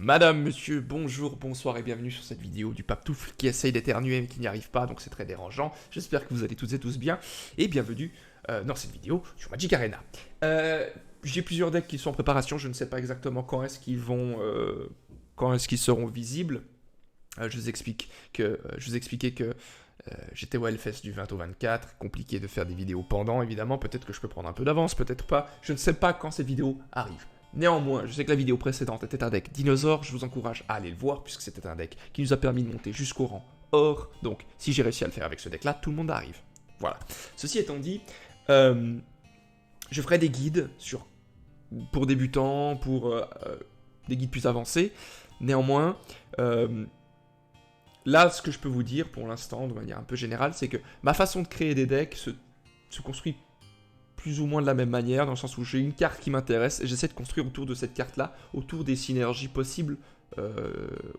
Madame, monsieur, bonjour, bonsoir et bienvenue sur cette vidéo du Papetoufle qui essaye d'éternuer mais qui n'y arrive pas, donc c'est très dérangeant. J'espère que vous allez toutes et tous bien, et bienvenue dans cette vidéo sur Magic Arena. J'ai plusieurs decks qui sont en préparation, je ne sais pas exactement quand est-ce qu'ils vont... quand est-ce qu'ils seront visibles. Je vous expliquais que j'étais au Hellfest du 20 au 24, compliqué de faire des vidéos pendant, évidemment, peut-être que je peux prendre un peu d'avance, peut-être pas, je ne sais pas quand cette vidéo arrive. Néanmoins, je sais que la vidéo précédente était un deck dinosaure, je vous encourage à aller le voir, puisque c'était un deck qui nous a permis de monter jusqu'au rang or, donc si j'ai réussi à le faire avec ce deck-là, tout le monde arrive. Voilà. Ceci étant dit, je ferai des guides pour débutants, pour des guides plus avancés. Néanmoins, là, ce que je peux vous dire pour l'instant, de manière un peu générale, c'est que ma façon de créer des decks se construit plus ou moins de la même manière, dans le sens où j'ai une carte qui m'intéresse et j'essaie de construire autour de cette carte-là, autour des synergies possibles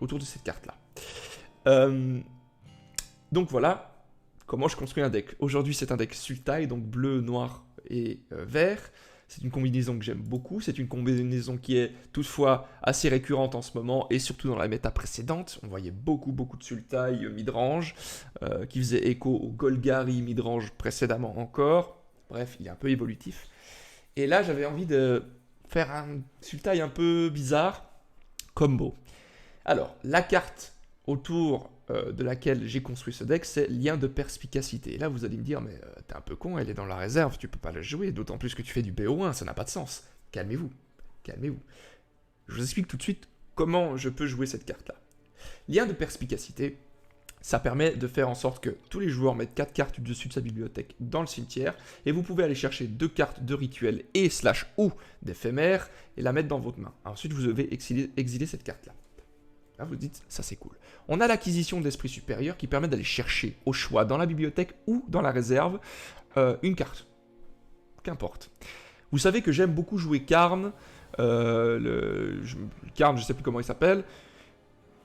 autour de cette carte-là. Donc voilà comment je construis un deck. Aujourd'hui, c'est un deck Sultai, donc bleu, noir et vert. C'est une combinaison que j'aime beaucoup, c'est une combinaison qui est toutefois assez récurrente en ce moment, et surtout dans la méta précédente. On voyait beaucoup de Sultai midrange, qui faisait écho au Golgari midrange précédemment encore. Bref, il est un peu évolutif. Et là, j'avais envie de faire un Sultai un peu bizarre, combo. Alors, la carte autour de laquelle j'ai construit ce deck, c'est Lien de Perspicacité. Et là, vous allez me dire, mais t'es un peu con, elle est dans la réserve, tu peux pas la jouer, d'autant plus que tu fais du BO1, ça n'a pas de sens. Calmez-vous, calmez-vous. Je vous explique tout de suite comment je peux jouer cette carte-là. Lien de Perspicacité, ça permet de faire en sorte que tous les joueurs mettent 4 cartes dessus de sa bibliothèque dans le cimetière, et vous pouvez aller chercher 2 cartes de rituel et / ou d'éphémère, et la mettre dans votre main. Ensuite, vous devez exiler cette carte-là. Là, vous dites, ça c'est cool. On a l'acquisition de l'esprit supérieur qui permet d'aller chercher au choix dans la bibliothèque ou dans la réserve une carte. Qu'importe. Vous savez que j'aime beaucoup jouer Karn, Karn, je sais plus comment il s'appelle,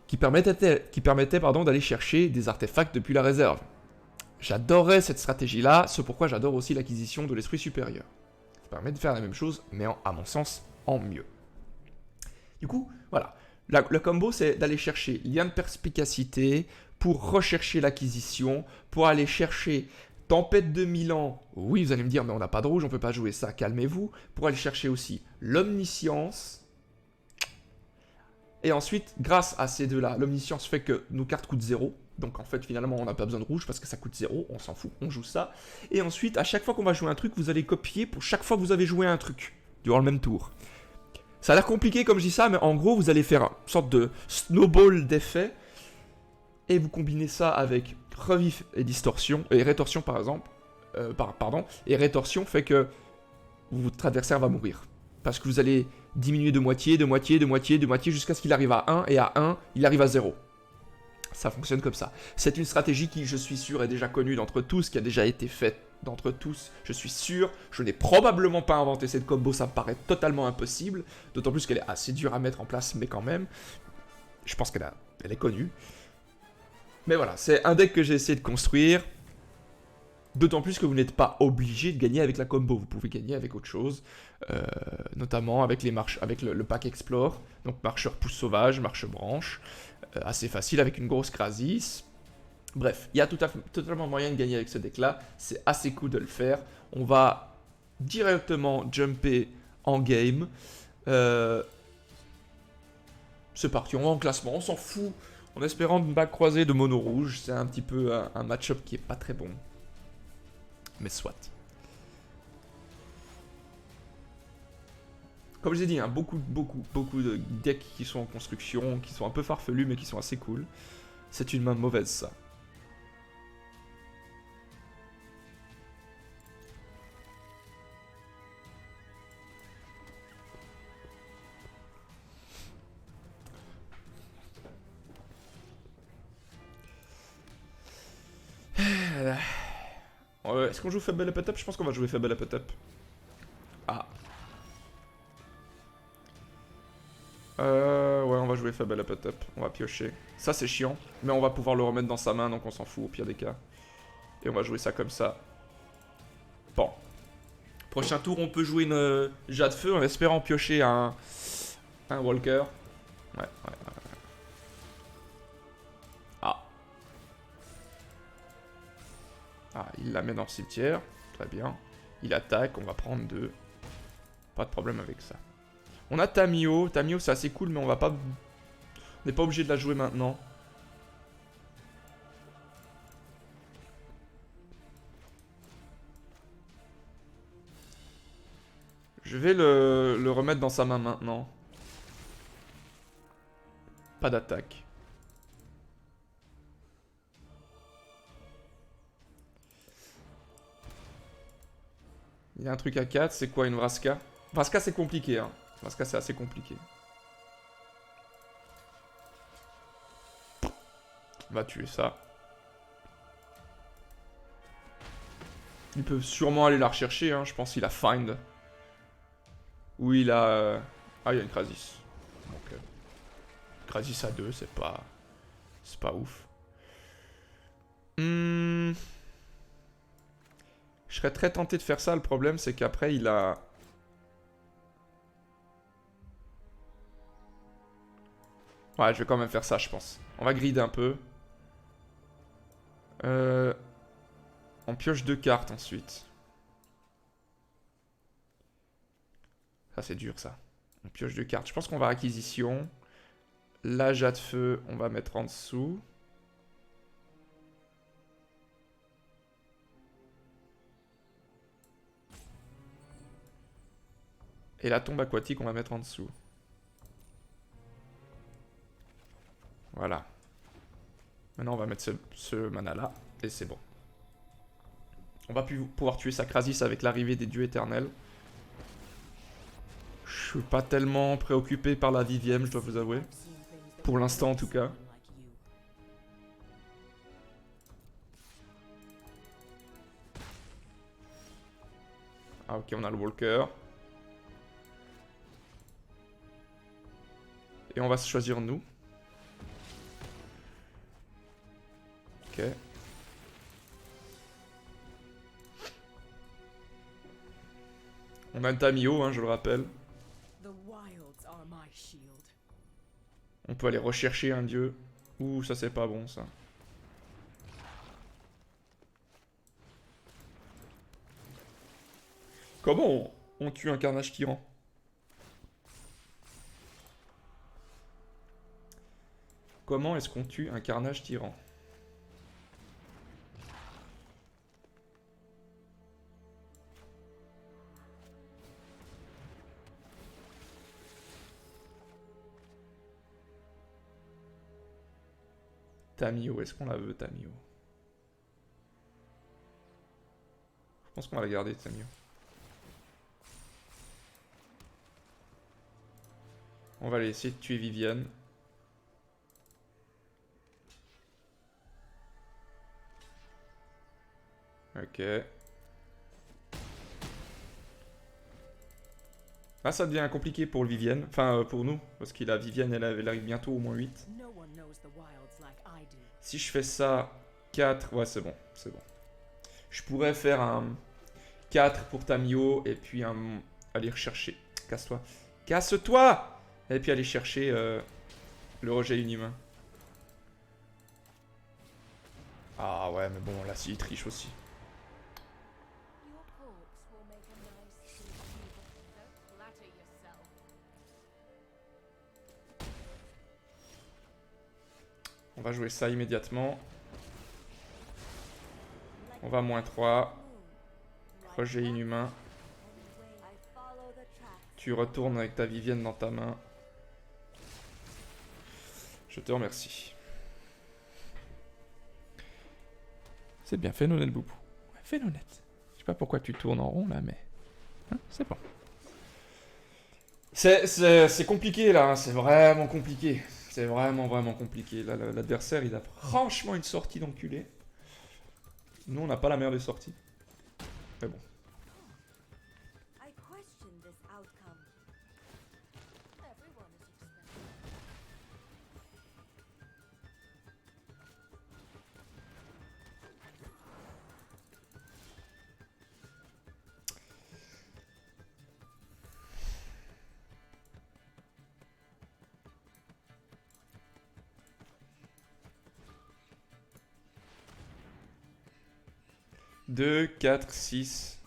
qui permettait d'aller chercher des artefacts depuis la réserve. J'adorais cette stratégie-là, c'est pourquoi j'adore aussi l'acquisition de l'esprit supérieur. Ça permet de faire la même chose, mais à mon sens, en mieux. Du coup, voilà. Le combo, c'est d'aller chercher Lien de Perspicacité pour rechercher l'acquisition, pour aller chercher Tempête de Milan. Oui, vous allez me dire, mais on n'a pas de rouge, on ne peut pas jouer ça, calmez-vous. Pour aller chercher aussi l'Omniscience. Et ensuite, grâce à ces deux-là, l'Omniscience fait que nos cartes coûtent 0. Donc en fait, finalement, on n'a pas besoin de rouge parce que ça coûte 0, on s'en fout, on joue ça. Et ensuite, à chaque fois qu'on va jouer un truc, vous allez copier pour chaque fois que vous avez joué un truc, durant le même tour. Ça a l'air compliqué comme je dis ça, mais en gros, vous allez faire une sorte de snowball d'effets, et vous combinez ça avec revif et distorsion, et rétorsion par exemple, et rétorsion fait que votre adversaire va mourir. Parce que vous allez diminuer de moitié, jusqu'à ce qu'il arrive à 1, et à 1, il arrive à 0. Ça fonctionne comme ça. C'est une stratégie qui, je suis sûr, est déjà connue d'entre tous, qui a déjà été faite d'entre tous, je suis sûr. Je n'ai probablement pas inventé cette combo, ça me paraît totalement impossible, d'autant plus qu'elle est assez dure à mettre en place, mais quand même, je pense qu'elle est connue. Mais voilà, c'est un deck que j'ai essayé de construire, d'autant plus que vous n'êtes pas obligé de gagner avec la combo, vous pouvez gagner avec autre chose, notamment avec le pack Explore, donc marcheur pouce sauvage, marche branche, assez facile avec une grosse Krasis. Bref, il y a totalement moyen de gagner avec ce deck-là, c'est assez cool de le faire. On va directement jumper en game. C'est parti, on va en classement, on s'en fout. En espérant ne pas croiser de mono rouge, c'est un petit peu un match-up qui est pas très bon. Mais soit. Comme je l'ai dit, hein, beaucoup de decks qui sont en construction, qui sont un peu farfelus, mais qui sont assez cool. C'est une main mauvaise, ça. Est-ce qu'on joue Fable Up Up? Je pense qu'on va jouer Fable Up Up. Ah. Ouais, on va jouer Fable Up Up. On va piocher. Ça, c'est chiant. Mais on va pouvoir le remettre dans sa main, donc on s'en fout au pire des cas. Et on va jouer ça comme ça. Bon. Prochain tour, on peut jouer une Jade Feu en espérant piocher un Walker. Ouais, ouais, ouais. Ah. Ah, il la met dans le cimetière. Très bien. Il attaque, on va prendre 2. Pas de problème avec ça. On a Tamiyo. Tamiyo, c'est assez cool, mais on va pas... On n'est pas obligé de la jouer maintenant. Je vais le remettre dans sa main maintenant. Pas d'attaque. Il y a un truc à 4, c'est quoi une Vraska? Vraska c'est compliqué, hein. Vraska c'est assez compliqué. On va tuer ça. Il peut sûrement aller la rechercher, hein. Je pense qu'il a Find. Ou il a... Ah, il y a une Krasis. Donc, Krasis à 2, c'est pas... C'est pas ouf. Je serais très tenté de faire ça, le problème c'est qu'après il a... Ouais, je vais quand même faire ça, je pense. On va grid un peu. On pioche 2 cartes ensuite. Ça, c'est dur, ça. On pioche 2 cartes. Je pense qu'on va acquisition. La de feu, on va mettre en dessous. Et la tombe aquatique, on va mettre en dessous. Voilà. Maintenant, on va mettre ce mana-là. Et c'est bon. On va pouvoir tuer sa Krasis avec l'arrivée des dieux éternels. Je suis pas tellement préoccupé par la Vivien, je dois vous avouer. Pour l'instant, en tout cas. Ah, ok, on a le Walker. Et on va se choisir nous. Ok. On a un Tamiyo, hein, je le rappelle. On peut aller rechercher un dieu. Ouh, ça c'est pas bon, ça. Comment on tue un carnage tyran? Comment est-ce qu'on tue un carnage tyran? Tamiyo, est-ce qu'on la veut, Tamiyo? Je pense qu'on va la garder, Tamiyo. On va aller essayer de tuer Viviane. Ok. Là, ça devient compliqué pour le Vivienne. Enfin, pour nous. Parce qu'il a Vivienne, elle arrive bientôt au moins 8. Si je fais ça, 4... Ouais, c'est bon. C'est bon. Je pourrais faire un 4 pour Tamiyo. Et puis aller rechercher... Casse-toi. Casse-toi! Et puis aller chercher le rejet inhumain. Ah ouais, mais bon, là, il triche aussi. On va jouer ça immédiatement. On va à -3. Rejet inhumain. Tu retournes avec ta Vivienne dans ta main. Je te remercie. C'est bien fait, Nonette Boubou. Ouais, fais Nonette. Je sais pas pourquoi tu tournes en rond là, mais... Hein, c'est bon. C'est compliqué là, hein. C'est vraiment compliqué. C'est vraiment compliqué. Là, l'adversaire, il a franchement une sortie d'enculé. Nous, on n'a pas la meilleure des sorties. Mais bon. 2, 4, 6.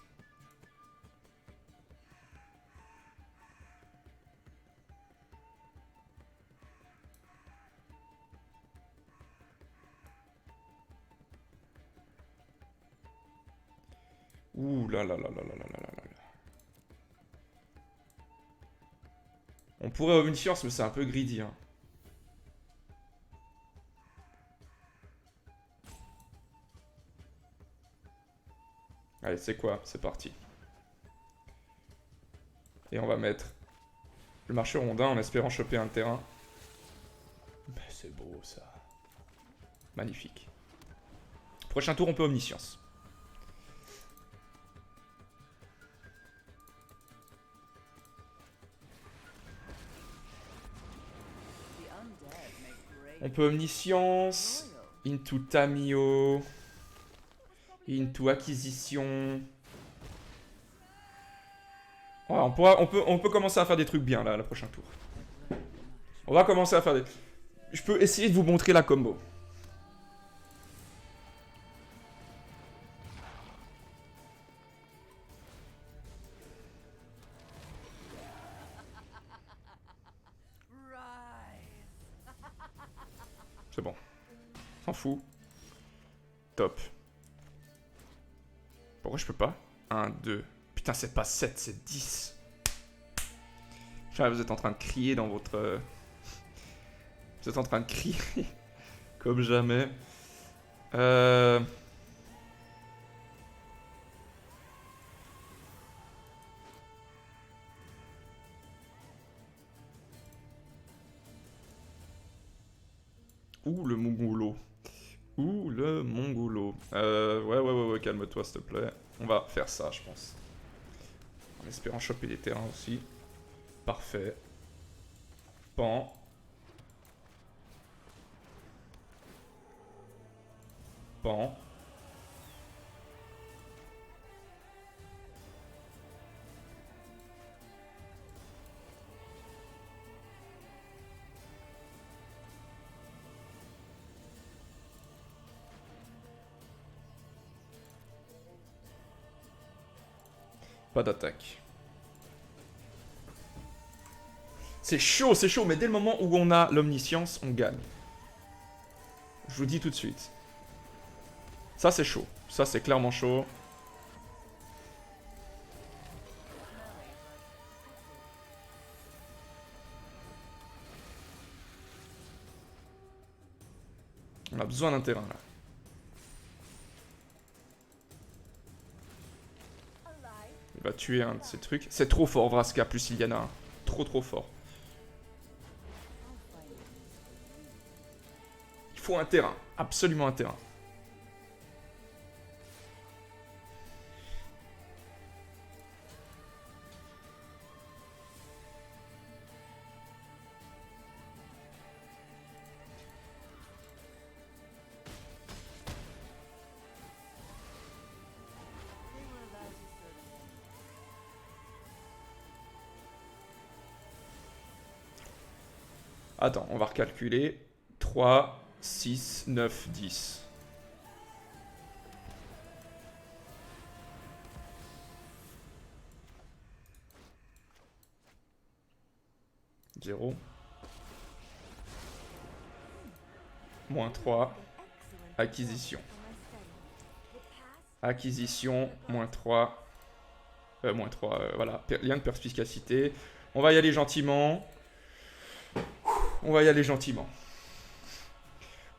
Ouh là là là là là là là là là. On pourrait omniscience, mais c'est un peu greedy. Hein. Allez, c'est quoi? C'est parti. Et on va mettre le marché rondin en espérant choper un terrain. Mais c'est beau ça. Magnifique. Prochain tour, on peut omniscience. On peut omniscience, into Tamio, into acquisition. Ouais, on peut commencer à faire des trucs bien là, le prochain tour. On va commencer à faire des... Je peux essayer de vous montrer la combo. C'est bon. S'en fout. Top. Pourquoi je peux pas? 1, 2. Putain, c'est pas 7, c'est 10. Vous êtes en train de crier dans votre... Vous êtes en train de crier. Comme jamais. Ouh, le mongolo. Ouh, le mongolo. Ouais, calme-toi, s'il te plaît. On va faire ça, je pense. En espérant choper les terrains aussi. Parfait. Pan. Pan. Pas d'attaque. C'est chaud, mais dès le moment où on a l'omniscience, on gagne. Je vous dis tout de suite. Ça, c'est chaud. Ça, c'est clairement chaud. On a besoin d'un terrain, là. Il va tuer un de ces trucs. C'est trop fort, Vraska, plus Iliana. Hein. Trop fort. Il faut un terrain. Absolument un terrain. Attends, on va recalculer. 3, 6, 9, 10. Zéro. Moins 3. Acquisition. Acquisition, moins 3. Moins 3, voilà. Lien de perspicacité. On va y aller gentiment. On va y aller gentiment.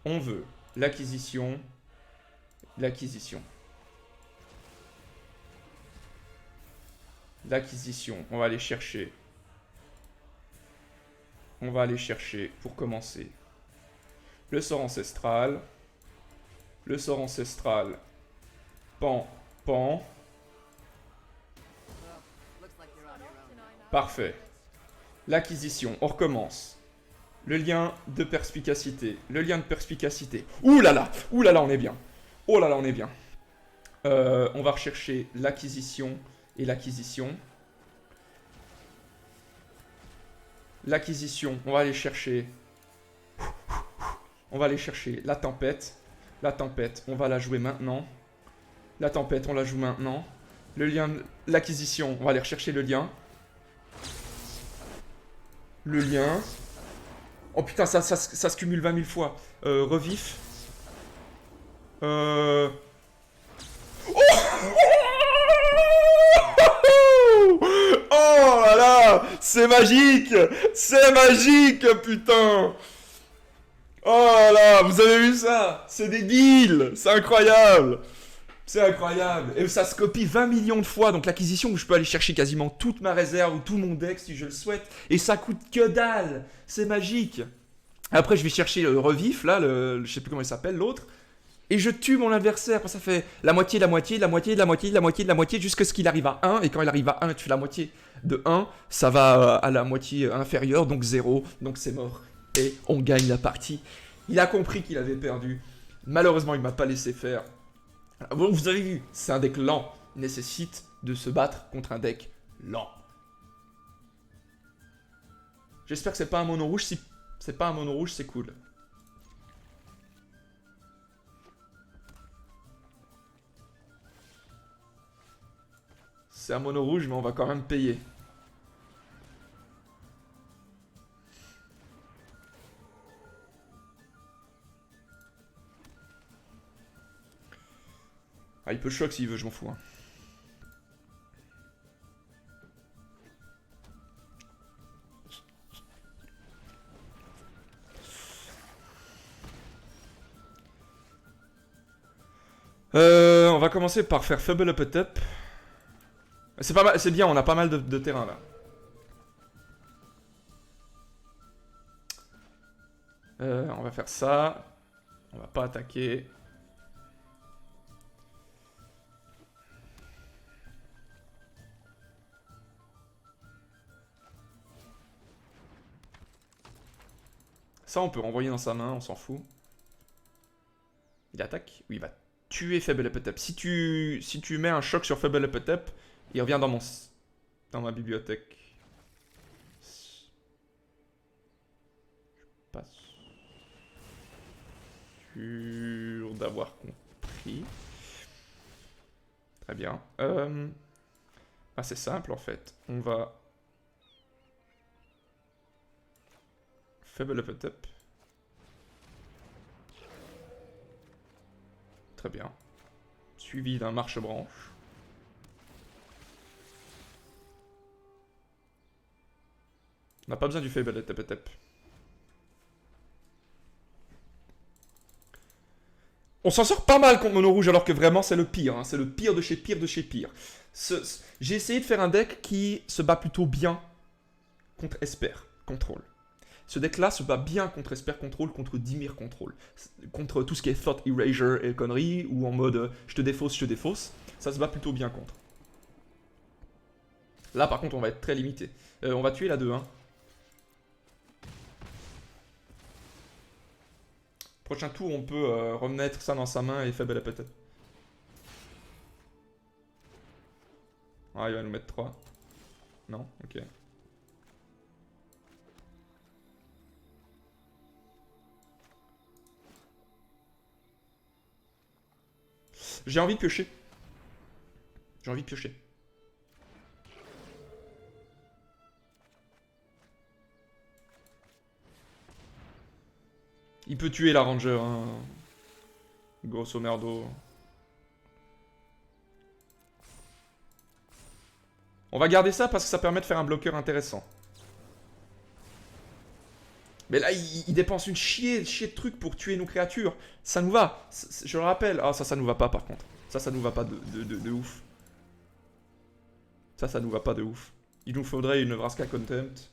On veut l'acquisition. L'acquisition. L'acquisition. On va aller chercher. On va aller chercher, pour commencer, le sort ancestral. Le sort ancestral. Pan, pan. Parfait. L'acquisition, on recommence. Le lien de perspicacité. Le lien de perspicacité. Ouh là là, on est bien. Oh là là, on est bien. On va rechercher l'acquisition et l'acquisition. L'acquisition, on va aller chercher. On va aller chercher la tempête. La tempête, on va la jouer maintenant. La tempête, on la joue maintenant. Le lien, l'acquisition, on va aller rechercher le lien. Le lien. Oh putain, ça se cumule 20 000 fois. Revif. Euh... Oh là là, c'est magique. C'est magique, putain. Oh là là, vous avez vu ça? C'est des deals. C'est incroyable. C'est incroyable. Et ça se copie 20 millions de fois. Donc l'acquisition où je peux aller chercher quasiment toute ma réserve ou tout mon deck si je le souhaite. Et ça coûte que dalle. C'est magique. Après je vais chercher le revif là, je sais plus comment il s'appelle l'autre. Et je tue mon adversaire. Ça fait la moitié, la moitié, la moitié, la moitié, la moitié, la moitié, jusqu'à ce qu'il arrive à 1. Et quand il arrive à 1, tu fais la moitié de 1. Ça va à la moitié inférieure, donc 0. Donc c'est mort. Et on gagne la partie. Il a compris qu'il avait perdu. Malheureusement, il m'a pas laissé faire. Bon, vous avez vu, c'est un deck lent. Il nécessite de se battre contre un deck lent. J'espère que c'est pas un mono rouge. Si c'est pas un mono rouge, c'est cool. C'est un mono rouge, mais on va quand même payer. Ah, il peut choc s'il veut, je m'en fous. Hein. On va commencer par faire Fable Up Up. C'est pas mal, c'est bien, on a pas mal de terrain là. On va faire ça. On va pas attaquer. Ça, on peut renvoyer dans sa main, on s'en fout. Il attaque? Oui, il va tuer Fable Up Up. Si tu mets un choc sur Fable Up Up, il revient dans ma bibliothèque. Je suis pas sûr d'avoir compris. Très bien. C'est simple en fait. On va Fable Up Up. Très bien. Suivi d'un marche-branche. On n'a pas besoin du Fable Up Up. On s'en sort pas mal contre Mono Rouge alors que vraiment c'est le pire. Hein. C'est le pire de chez pire de chez pire. J'ai essayé de faire un deck qui se bat plutôt bien contre Esper Control. Ce deck-là se bat bien contre Esper Control, contre Dimir Control. Contre tout ce qui est Thought Erasure et conneries, ou en mode je te défausse. Ça se bat plutôt bien contre. Là par contre on va être très limité. On va tuer la 2-1. Prochain tour, on peut remettre ça dans sa main et Fable Up Up. Ah, il va nous mettre 3. Non, ok. J'ai envie de piocher. J'ai envie de piocher. Il peut tuer la Ranger, hein. Grosso merdo. On va garder ça parce que ça permet de faire un bloqueur intéressant. Mais là, il dépense une chier de trucs pour tuer nos créatures. Ça nous va. Je le rappelle. Ah, ça nous va pas par contre. Ça nous va pas de ouf. Ça nous va pas de ouf. Il nous faudrait une Vraska Contempt.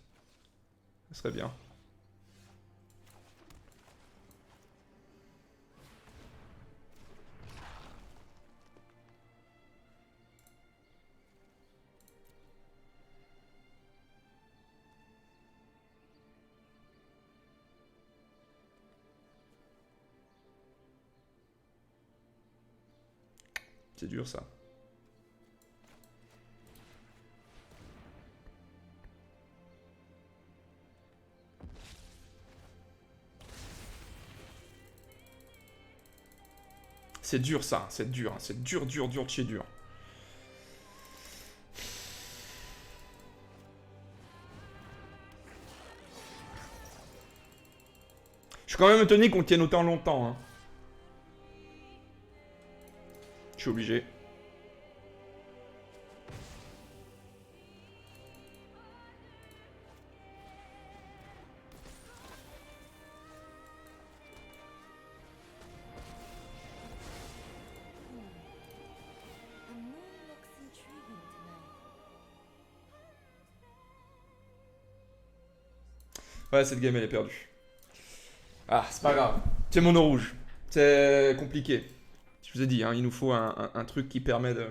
Ça serait bien. C'est dur ça. C'est dur ça, c'est dur. C'est dur, dur, dur de chez dur. Je suis quand même étonné qu'on tienne autant longtemps. Hein. Je suis obligé. Ouais, cette game elle est perdue. Ah, c'est pas grave. C'est mono rouge. C'est compliqué. Je vous ai dit, hein, il nous faut un truc qui permet de...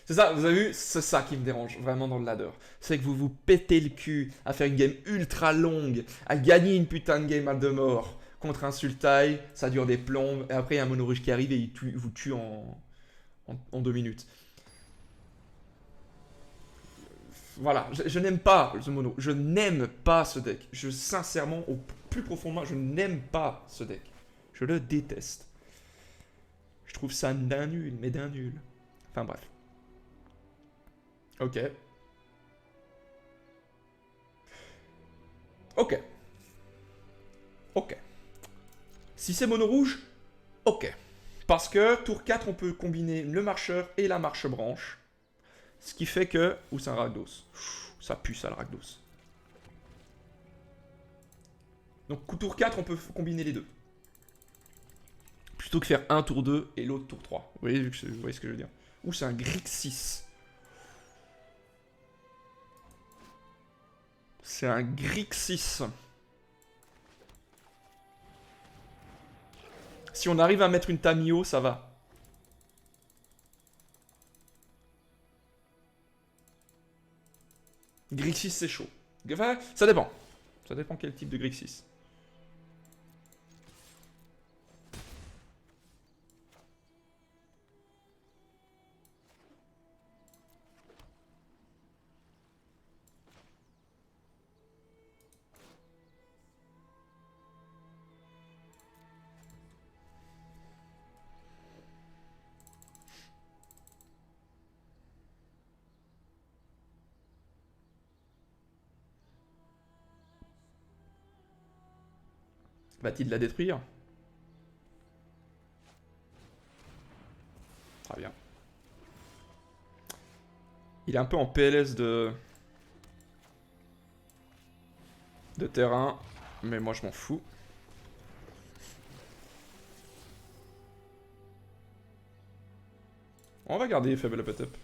C'est ça, vous avez vu, c'est ça qui me dérange vraiment dans le ladder. C'est que vous vous pétez le cul à faire une game ultra longue, à gagner une putain de game à de mort contre un Sultai, ça dure des plombes, et après il y a un mono rouge qui arrive et il vous tue en 2 minutes. Voilà, je n'aime pas ce mono, je n'aime pas ce deck. Sincèrement, au plus profondément, je n'aime pas ce deck. Je le déteste. Je trouve ça d'un nul, mais d'un nul. Enfin bref. Ok. Ok. Ok. Si c'est mono rouge, ok. Parce que tour 4, on peut combiner le marcheur et la marche branche. Ce qui fait que... Ou c'est un Rakdos. Ça pue ça le Rakdos. Donc tour 4, on peut combiner les deux. Plutôt que faire un tour 2 et l'autre tour 3. Vous voyez ce que je veux dire. Ou c'est un Grixis. C'est un Grixis. Si on arrive à mettre une Tamio, ça va. Grixis, c'est chaud. Enfin, ça dépend. Ça dépend quel type de Grixis. Va-t-il la détruire? Très bien. Il est un peu en PLS de terrain, mais moi je m'en fous. On va garder faible pet up.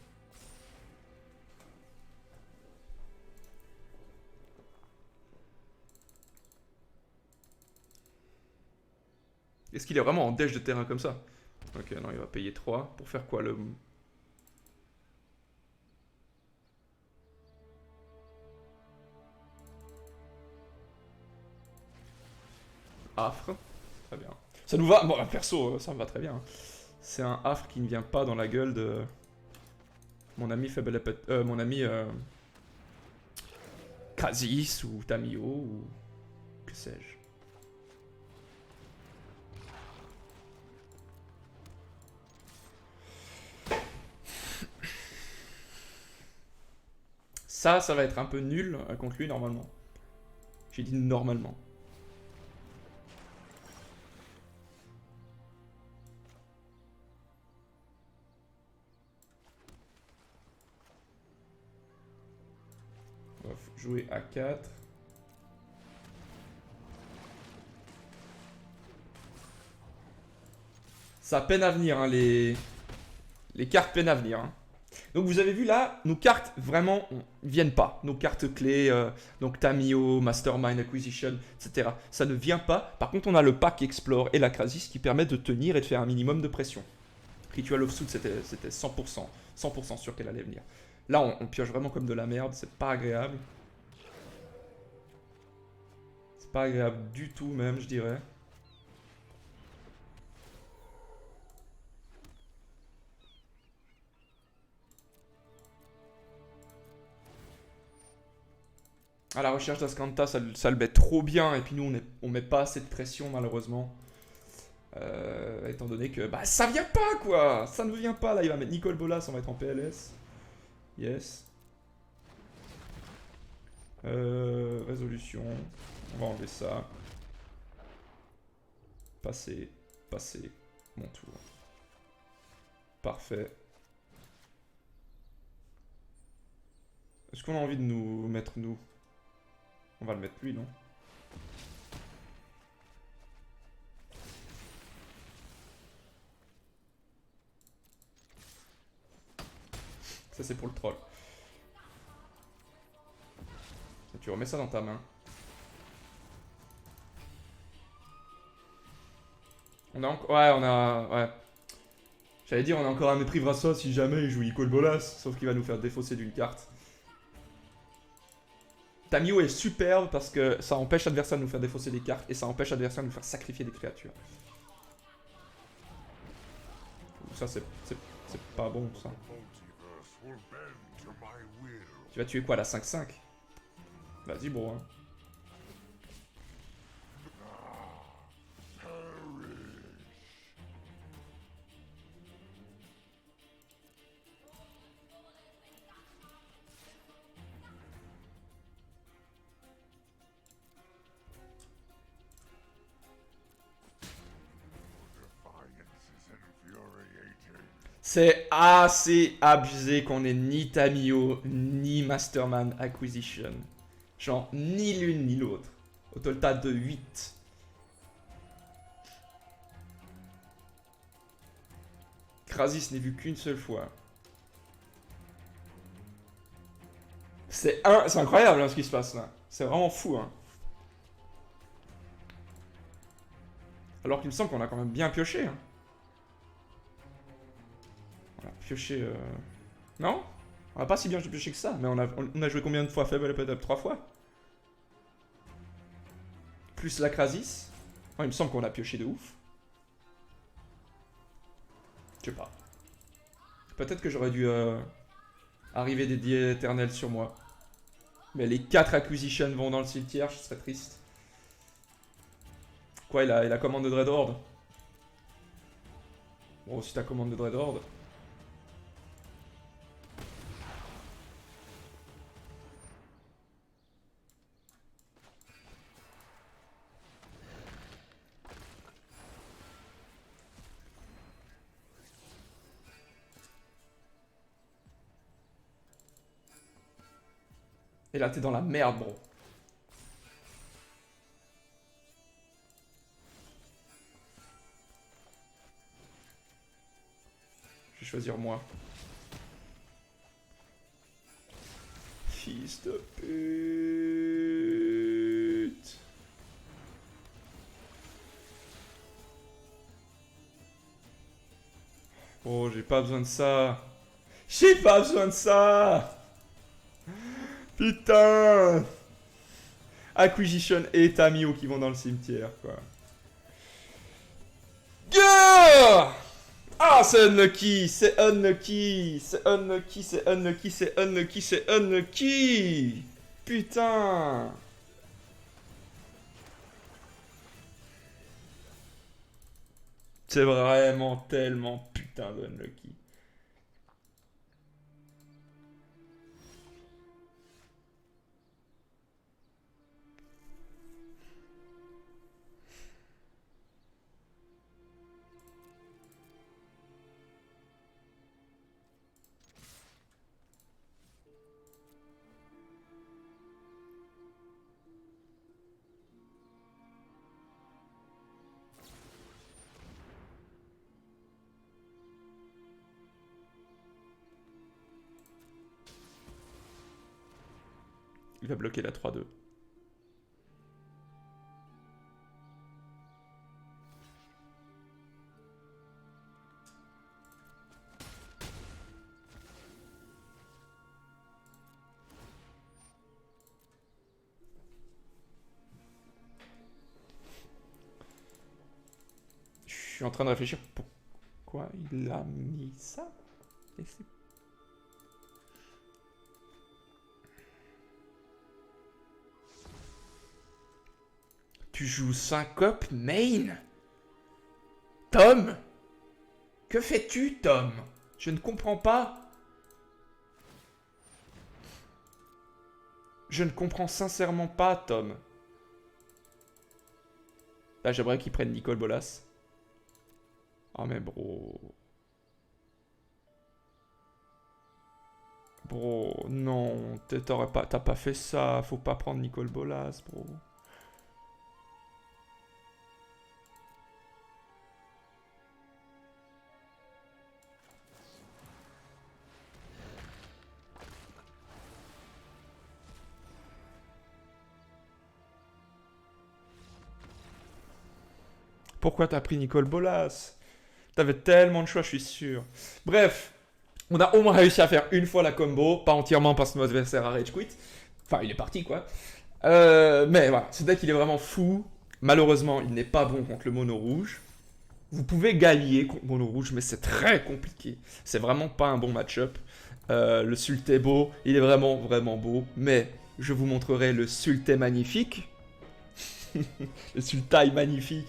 Est-ce qu'il est vraiment en dèche de terrain comme ça? Ok, non, il va payer 3. Pour faire quoi le... Affre. Très bien. Ça nous va. Bon, perso, ça me va très bien. C'est un affre qui ne vient pas dans la gueule de... Mon ami faible pet... mon ami... Kha'Zix ou Tamio ou... Que sais-je. Ça va être un peu nul contre lui normalement. J'ai dit normalement. On va jouer à 4. Ça peine à venir, hein, les cartes peinent à venir. Hein. Donc vous avez vu là, nos cartes vraiment viennent pas. Nos cartes clés, donc Tamio, Mastermind Acquisition, etc. Ça ne vient pas. Par contre, on a le pack Explore et la Krasis qui permettent de tenir et de faire un minimum de pression. Ritual of Soot, c'était 100%. 100% sûr qu'elle allait venir. Là, on pioche vraiment comme de la merde. C'est pas agréable. C'est pas agréable du tout même, je dirais. À la recherche d'Ascanta, ça le met trop bien. Et puis nous, on met pas assez de pression, malheureusement. Étant donné que bah ça vient pas quoi. Ça ne vient pas là. Il va mettre Nicole Bolas, on va être en PLS. Yes. Résolution. On va enlever ça. Passer. Passer. Mon tour. Parfait. Est-ce qu'on a envie de nous mettre nous? On va le mettre lui, non? Ça c'est pour le troll. Et tu remets ça dans ta main. On a encore... Ouais, on a... Ouais. J'allais dire, on a encore un mépris Vrassa si jamais il joue Nicole Bolas. Sauf qu'il va nous faire défausser d'une carte. Tamiyo est superbe parce que ça empêche l'adversaire de nous faire défausser des cartes. Et ça empêche l'adversaire de nous faire sacrifier des créatures. Ça c'est pas bon ça. Tu vas tuer quoi, la 5-5? Vas-y bro hein. C'est assez abusé qu'on ait ni Tamiyo, ni Masterman Acquisition. Genre, ni l'une ni l'autre. Au total de 8. Krasis n'est vu qu'une seule fois. C'est incroyable hein, ce qui se passe là. C'est vraiment fou. Hein. Alors qu'il me semble qu'on a quand même bien pioché. Hein. On a pioché... Non? On a pas si bien pioché que ça. Mais on a joué combien de fois Fable peut-être 3 fois? Plus la Krasis. Oh, il me semble qu'on a pioché de ouf. Je sais pas. Peut-être que j'aurais dû arriver des dieux éternels sur moi. Mais les 4 acquisitions vont dans le cimetière, je serais triste. Quoi, il a commande de Dreadhorde? Bon, si t'as commande de Dreadhorde... Et là, t'es dans la merde, bro. Je vais choisir moi. Fils de pute. Oh, j'ai pas besoin de ça. J'ai pas besoin de ça. Putain. Acquisition et Tamiyo qui vont dans le cimetière, quoi. Gah! Ah, c'est unlucky, c'est unlucky, c'est unlucky, c'est unlucky, c'est unlucky, c'est unlucky. Putain. C'est vraiment tellement putain de unlucky. Il va bloquer la 3-2. Je suis en train de réfléchir pourquoi il a mis ça. Tu joues syncope main? Tom? Que fais-tu, Tom? Je ne comprends pas. Je ne comprends sincèrement pas, Tom. Là, j'aimerais qu'ils prennent Nicol Bolas. Ah, mais bro... Bro, non, t'as pas fait ça, faut pas prendre Nicol Bolas, bro. Pourquoi t'as pris Nicol Bolas? T'avais tellement de choix, je suis sûr. Bref, on a au moins réussi à faire une fois la combo, pas entièrement parce que notre adversaire a rage quit. Enfin, il est parti, quoi. Mais voilà, ce deck, il est vraiment fou. Malheureusement, il n'est pas bon contre le mono rouge. Vous pouvez gagner contre mono rouge, mais c'est très compliqué. C'est vraiment pas un bon match-up. Le Sultai beau, il est vraiment, vraiment beau. Mais je vous montrerai le Sultai magnifique. Le Sultai magnifique.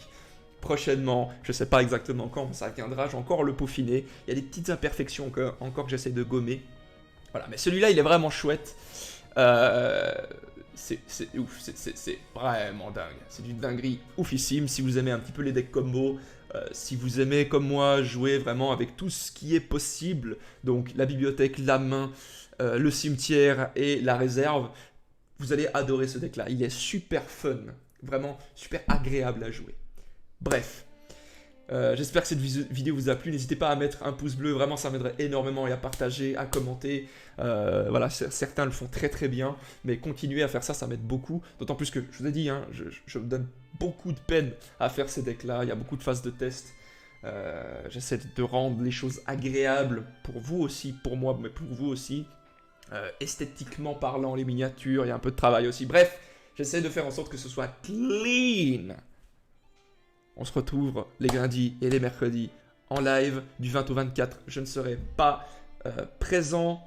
Prochainement, je sais pas exactement quand, mais ça viendra, j'ai encore le peaufiner. Il y a des petites imperfections encore que j'essaie de gommer. Voilà, mais celui-là, il est vraiment chouette. C'est ouf, c'est vraiment dingue. C'est d'une dinguerie oufissime. Si vous aimez un petit peu les decks combo, si vous aimez comme moi jouer vraiment avec tout ce qui est possible, donc la bibliothèque, la main, le cimetière et la réserve, vous allez adorer ce deck-là. Il est super fun, vraiment super agréable à jouer. Bref, j'espère que cette vidéo vous a plu. N'hésitez pas à mettre un pouce bleu, vraiment ça m'aiderait énormément, et à partager, à commenter. Voilà, certains le font très très bien, mais continuez à faire ça, ça m'aide beaucoup. D'autant plus que, je vous ai dit, hein, je me donne beaucoup de peine à faire ces decks-là. Il y a beaucoup de phases de test. J'essaie de rendre les choses agréables pour vous aussi, pour moi, mais pour vous aussi. Esthétiquement parlant, les miniatures, il y a un peu de travail aussi. Bref, j'essaie de faire en sorte que ce soit clean. On se retrouve les lundis et les mercredis en live du 20 au 24. Je ne serai pas présent.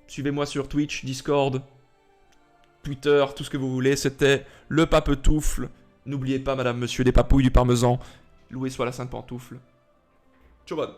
Suivez-moi sur Twitch, Discord, Twitter, tout ce que vous voulez. C'était le Papetoufle. N'oubliez pas, madame, monsieur, des papouilles, du parmesan. Loué soit la Sainte Pantoufle. Ciao, bonne.